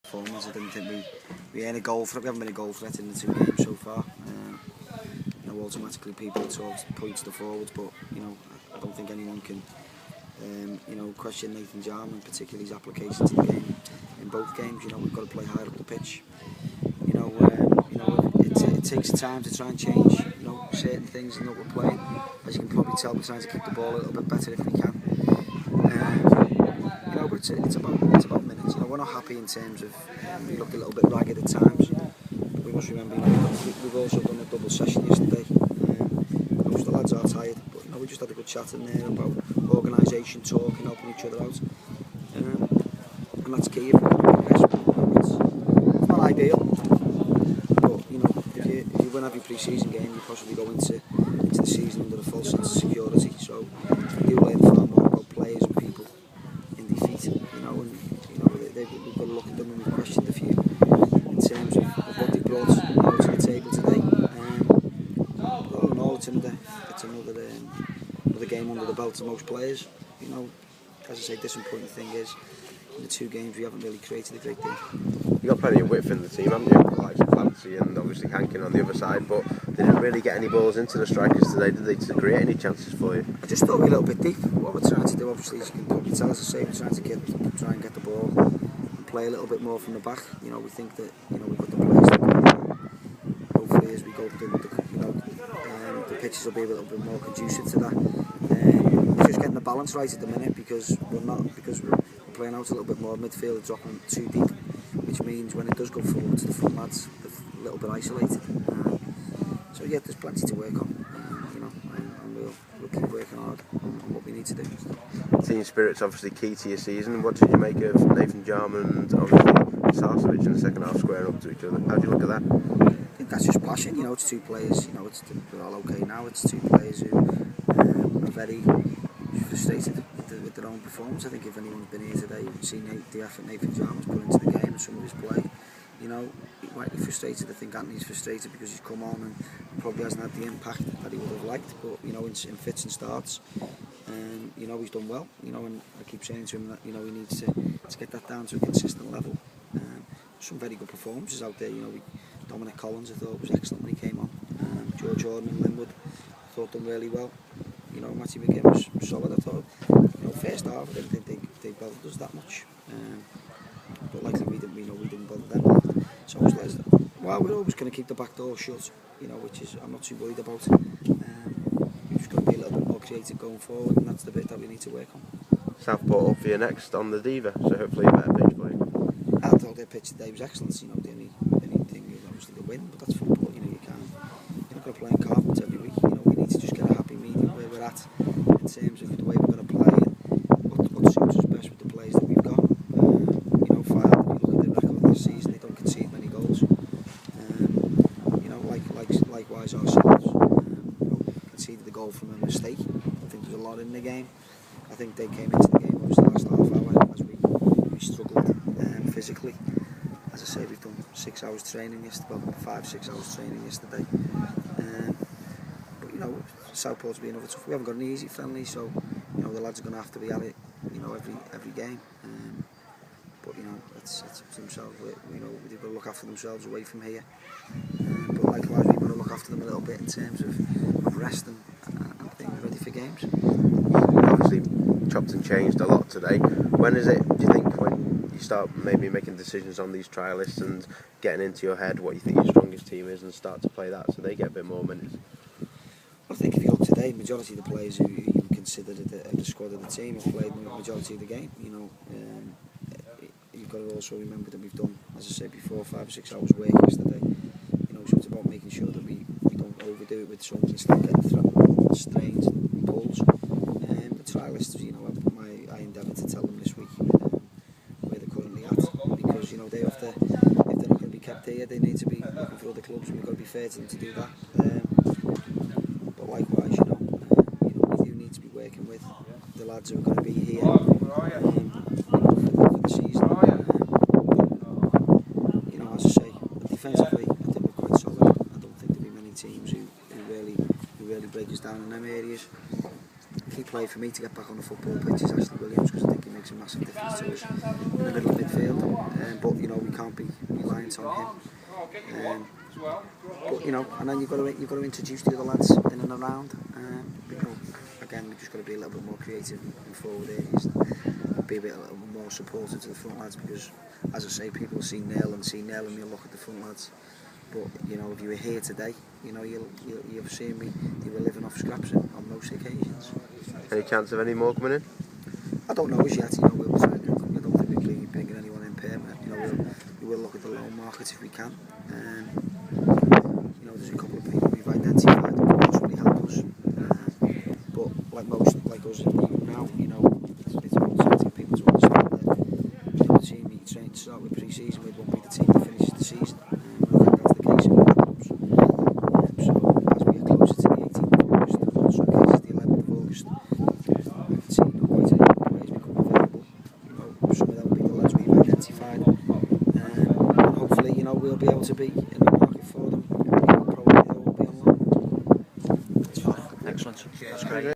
performance. I didn't think we had a goal for it. We haven't been a goal threat in the 2 games so far. You know, automatically people talk points to forwards, but you know, I don't think anyone can you know, question Nathan Jarman, particularly his application to the game in both games. You know, we've got to play higher up the pitch. You know, it takes time to try and change, you know, certain things in what we're playing. As you can probably tell, we're trying to kick the ball a little bit better if we can. You know, but it's about minutes. You know, we're not happy in terms of we looked a little bit ragged at times. But we must remember, you know, we've also done a double session yesterday. Most of the lads are tired, but you know, we just had a good chat in there about organisation, talking, helping each other out, and that's key if we're going to progress. It's not ideal, but you know, if you win every pre-season game, you possibly go into the season under a false sense of security. So you learn far more about players and people in defeat, you know, and you know we've got to look at them and we've questioned a few in terms of what they brought, you know, to the table today. All in all, it's another game under the belt of most players. You know, as I say, disappointing thing is in the 2 games we haven't really created a great deal. You've got plenty of width in the team, haven't you? Like Clancy and obviously Hankin on the other side, but they didn't really get any balls into the strikers today, did they, to create any chances for you? I just thought we were a little bit deep. What we're trying to do, obviously, as you can probably tell, as I say, we're trying to try and get the ball and play a little bit more from the back. You know, we think that, you know, we've got the players to go. Hopefully, as we go through, you know, the pitches will be a little bit more conducive to that. We're just getting the balance right at the minute because we're playing out a little bit more midfield, dropping too deep, which means when it does go forward to the front lads, they're a little bit isolated. So yeah, there's plenty to work on, you know, and we'll keep working hard on what we need to do. Team spirit's obviously key to your season. What did you make of Nathan Jarman and obviously Sarcevic in the second half squaring up to each other? How do you look at that? I think that's just passion, you know. It's 2 players, you know. They're all okay now. It's 2 players who are very frustrated with their own performance. I think if anyone's been here today, you've seen the effort Nathan Jarman's put into the game and some of his play. You know, he might be frustrated. I think Anthony's frustrated because he's come on and probably hasn't had the impact that he would have liked. But you know, in fits and starts, you know, he's done well. You know, and I keep saying to him that, you know, he needs to get that down to a consistent level. Some very good performances out there. You know, Dominic Collins I thought was excellent when he came on. George Jordan and Linwood I thought done really well. You know, Matty McGinn was solid. I thought, you know, first half I didn't think they bothered us that much. But likely we didn't bother them. So I was like, well, we're always going to keep the back door shut, you know, which is I'm not too worried about. We've just got to be a little bit more creative going forward, and that's the bit that we need to work on. Southport up for you next on the Diva, so hopefully a better pitch for you. I thought their pitch today was excellent. You know, the only thing is obviously the win, but that's football. You know, you're not going to play in carpet every week. You know, we need to just get a happy medium where we're at in terms of the way we're going to play and what suits us best with the players that we've got. You know, Fylde, if you look at the record this season, they don't concede many goals. You know, likewise ourselves. You know, conceded the goal from a mistake. I think there's a lot in the game. I think they came into the game obviously the last half hour as we struggled physically. As I say, we've done 6 hours training yesterday, well, 5-6 hours training yesterday. But you know, Southport's been another tough. We haven't got an easy friendly, so you know the lads are going to have to be at it, you know, every game. But you know, it's up to themselves. You know, they've got to look after themselves away from here. But likewise, we've got to look after them a little bit in terms of rest and being ready for games. Obviously, chopped and changed a lot today. When is it, do you think, when you start maybe making decisions on these trialists and getting into your head what you think your strongest team is and start to play that so they get a bit more minutes? I think if you look today, majority of the players who you consider the squad of the team have played the majority of the game. You know, you've got to also remember that we've done, as I said before, 5 or 6 hours work yesterday. You know, so it's about making sure that we don't overdo it with something and start getting thrown strains and pulls. The trialists, you know, I endeavour to tell them this week where they're currently at, because you know if they're not going to be kept here, they need to be looking for other clubs, and we've got to be fair to them to do that. But likewise, you know, we do need to be working with the lads who are going to be here for the season. You know, as I say, defensively, I think we're quite solid. I don't think there'll be many teams who really break us down in them areas. key player for me to get back on the football pitch is Ashley Williams, because I think he makes a massive difference to us in the middle of midfield. But you know, we can't be reliant on him. But you know, and then you've got to introduce the other lads in and around. You know, again, we've just got to be a little bit more creative in forward areas, and be a little more supportive to the front lads, because, as I say, people see Neil and you'll look at the front lads. But you know, if you were here today, you know, you've seen me. You were living off scraps on most occasions. Any chance of any more coming in? I don't know as yet. You know, we'll try. I don't think we'll be bringing anyone in permanent. You know, we will look at the loan market if we can. You know, there's a couple of people we've identified that could possibly help us. But like us now, you know, it's important to people to understand that, you know, the team you train to start with pre-season with won't be the team that finishes the season. I think that's the case in all clubs. So as we get closer to the 18th of August, and in some cases the 11th of August, I can see quite a few players become available. You know, some of them will be the lads we've identified. And hopefully, you know, we'll be able to be in the market for them. Probably they will be on loan. Excellent. That's great.